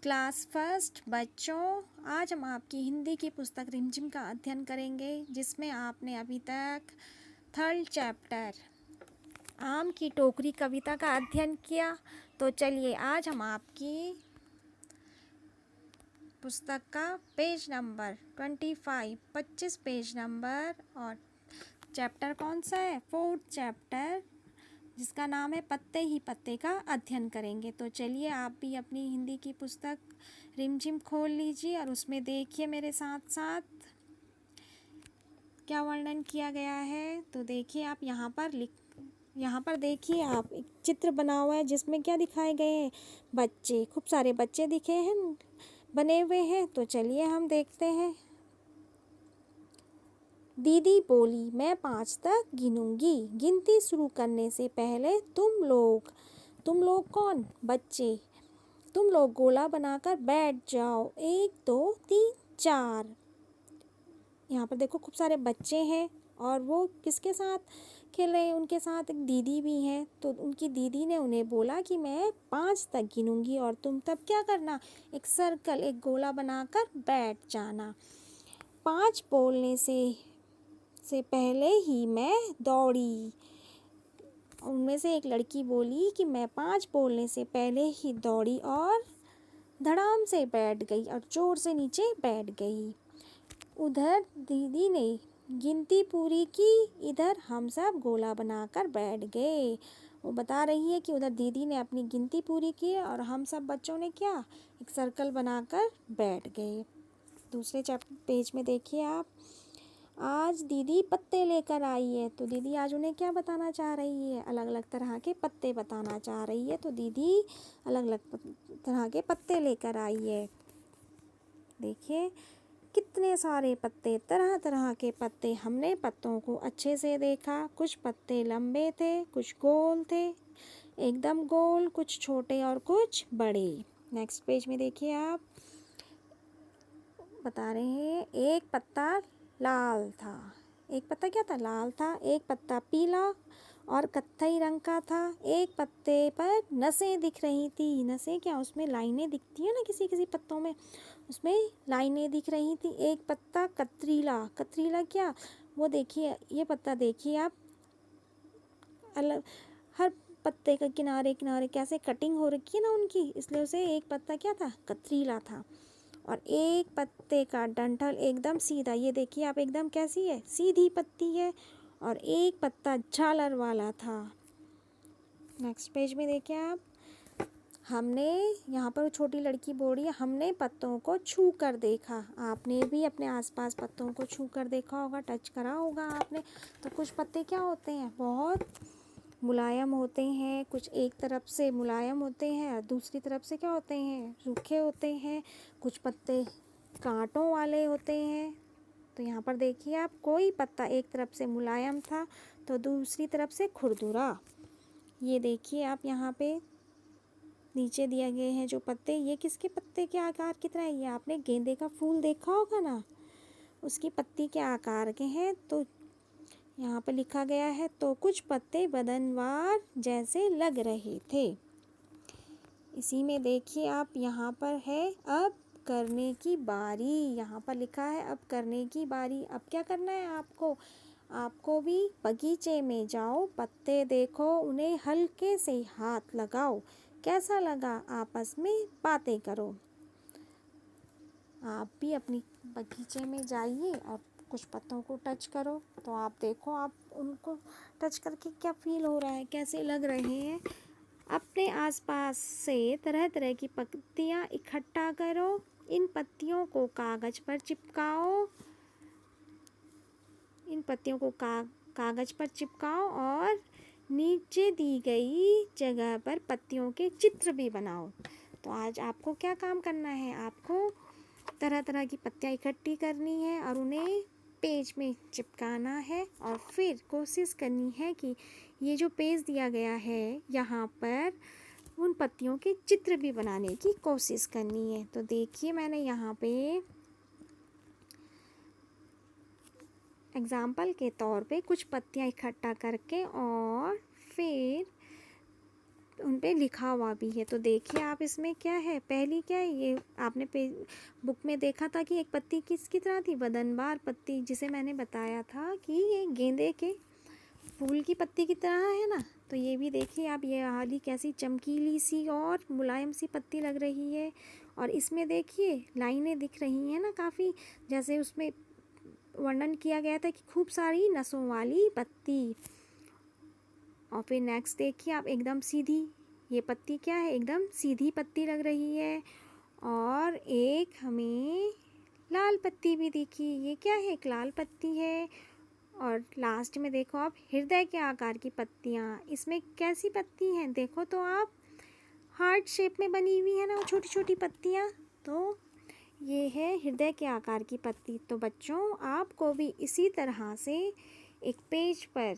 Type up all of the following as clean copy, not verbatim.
Class first बच्चों, आज हम आपकी हिंदी की पुस्तक रिमझिम का अध्ययन करेंगे, जिसमें आपने अभी तक थर्ड चैप्टर आम की टोकरी कविता का अध्ययन किया। तो चलिए आज हम आपकी पुस्तक का पेज नंबर 25 पेज नंबर और चैप्टर कौन सा है, फोर्थ चैप्टर, जिसका नाम है पत्ते ही पत्ते का अध्ययन करेंगे। तो चलिए आप भी अपनी हिंदी की पुस्तक रिमझिम खोल लीजिए और उसमें देखिए मेरे साथ साथ क्या वर्णन किया गया है। तो देखिए आप यहाँ पर देखिए आप एक चित्र बना हुआ है जिसमें क्या दिखाए गए हैं, बच्चे, खूब सारे बच्चे दिखे हैं, बने हुए हैं। तो चलिए हम देखते हैं। दीदी बोली, मैं 5 तक गिनूंगी। गिनती शुरू करने से पहले तुम लोग कौन? बच्चे, तुम लोग गोला बनाकर बैठ जाओ। 1 2 3 4। यहाँ पर देखो खूब सारे बच्चे हैं और वो किसके साथ खेल रहे हैं? उनके साथ एक दीदी भी है। तो उनकी दीदी ने उन्हें बोला कि मैं 5 तक गिनूंगी और तुम तब क्या करना, एक सर्कल, एक गोला बनाकर बैठ जाना। 5 बोलने से पहले ही मैं दौड़ी। उनमें से एक लड़की बोली कि मैं 5 बोलने से पहले ही दौड़ी और धड़ाम से बैठ गई और जोर से नीचे बैठ गई। उधर दीदी ने गिनती पूरी की, इधर हम सब गोला बनाकर बैठ गए। वो बता रही है कि उधर दीदी ने अपनी गिनती पूरी की और हम सब बच्चों ने क्या, एक सर्कल बनाकर बैठ गए। दूसरे पेज में देखिए आप, आज दीदी पत्ते लेकर आई है। तो दीदी आज उन्हें क्या बताना चाह रही है? अलग अलग तरह के पत्ते बताना चाह रही है। तो दीदी अलग अलग तरह के पत्ते लेकर आई है। देखिए कितने सारे पत्ते, तरह तरह के पत्ते। हमने पत्तों को अच्छे से देखा। कुछ पत्ते लंबे थे, कुछ गोल थे, एकदम गोल, कुछ छोटे और कुछ बड़े। नेक्स्ट पेज में देखिए आप, बता रहे हैं एक पत्ता लाल था। एक पत्ता क्या था? लाल था। एक पत्ता पीला और कत्थई रंग का था। एक पत्ते पर नसें दिख रही थी। नसें क्या? उसमें लाइनें दिखती है ना, किसी किसी पत्तों में, उसमें लाइनें दिख रही थी। एक पत्ता कतरीला। कतरीला क्या? वो देखिए, ये पत्ता देखिए आप, अलग, हर पत्ते के किनारे किनारे कैसे कटिंग हो रखी है ना उनकी, इसलिए उसे एक पत्ता क्या था? कतरीला था। और एक पत्ते का डंठल एकदम सीधा, ये देखिए आप, एकदम कैसी है? सीधी पत्ती है। और एक पत्ता झालर वाला था। नेक्स्ट पेज में देखिए आप, हमने, यहाँ पर छोटी लड़की बोल रही है, हमने पत्तों को छू कर देखा। आपने भी अपने आसपास पत्तों को छू कर देखा होगा, टच करा होगा आपने। तो कुछ पत्ते क्या होते हैं? बहुत मुलायम होते हैं। कुछ एक तरफ से मुलायम होते हैं और दूसरी तरफ से क्या होते हैं? रूखे होते हैं। कुछ पत्ते कांटों वाले होते हैं। तो यहाँ पर देखिए आप, कोई पत्ता एक तरफ से मुलायम था तो दूसरी तरफ से खुरदुरा। ये देखिए आप, यहाँ पे नीचे दिए गए हैं जो पत्ते, ये किसके पत्ते के आकार की तरह है? ये आपने गेंदे का फूल देखा होगा ना, उसकी पत्ती के आकार के हैं। तो यहाँ पर लिखा गया है, तो कुछ पत्ते बदनवार जैसे लग रहे थे। इसी में देखिए आप, यहाँ पर है अब करने की बारी। यहाँ पर लिखा है अब करने की बारी। अब क्या करना है आपको? आपको भी बगीचे में जाओ, पत्ते देखो, उन्हें हल्के से हाथ लगाओ, कैसा लगा, आपस में बातें करो। आप भी अपनी बगीचे में जाइए और कुछ पत्तों को टच करो। तो आप देखो, आप उनको टच करके क्या फील हो रहा है, कैसे लग रहे हैं। अपने आसपास से तरह तरह की पत्तियाँ इकट्ठा करो, इन पत्तियों को कागज़ पर चिपकाओ, इन पत्तियों को कागज़ पर चिपकाओ और नीचे दी गई जगह पर पत्तियों के चित्र भी बनाओ। तो आज आपको क्या काम करना है? आपको तरह तरह की पत्तियाँ इकट्ठी करनी है और उन्हें पेज में चिपकाना है और फिर कोशिश करनी है कि ये जो पेज दिया गया है यहाँ पर उन पत्तियों के चित्र भी बनाने की कोशिश करनी है। तो देखिए मैंने यहाँ पे एग्जाम्पल के तौर पे कुछ पत्तियाँ इकट्ठा करके और फिर उन पे लिखा हुआ भी है। तो देखिए आप इसमें क्या है, पहली क्या है, ये आपने बुक में देखा था कि एक पत्ती किसकी तरह थी, वदनबार पत्ती, जिसे मैंने बताया था कि ये गेंदे के फूल की पत्ती की तरह है ना। तो ये भी देखिए आप, ये वाली कैसी चमकीली सी और मुलायम सी पत्ती लग रही है। और इसमें देखिए लाइनें दिख रही हैं ना काफ़ी, जैसे उसमें वर्णन किया गया था कि खूब सारी नसों वाली पत्ती। और फिर नेक्स्ट देखिए आप, एकदम सीधी, ये पत्ती क्या है, एकदम सीधी पत्ती लग रही है। और एक हमें लाल पत्ती भी दिखी, ये क्या है, एक लाल पत्ती है। और लास्ट में देखो आप, हृदय के आकार की पत्तियाँ, इसमें कैसी पत्ती हैं, देखो तो आप, हार्ट शेप में बनी हुई है ना वो छोटी छोटी पत्तियाँ। तो ये है हृदय के आकार की पत्ती। तो बच्चों आपको भी इसी तरह से एक पेज पर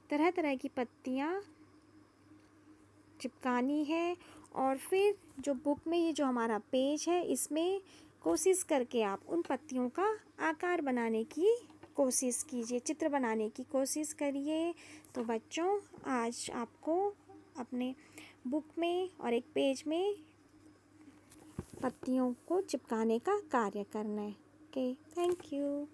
तरह तरह की पत्तियाँ चिपकानी है। और फिर जो बुक में ये जो हमारा पेज है, इसमें कोशिश करके आप उन पत्तियों का आकार बनाने की कोशिश कीजिए, चित्र बनाने की कोशिश करिए। तो बच्चों आज आपको अपने बुक में और एक पेज में पत्तियों को चिपकाने का कार्य करना है। Okay, thank you.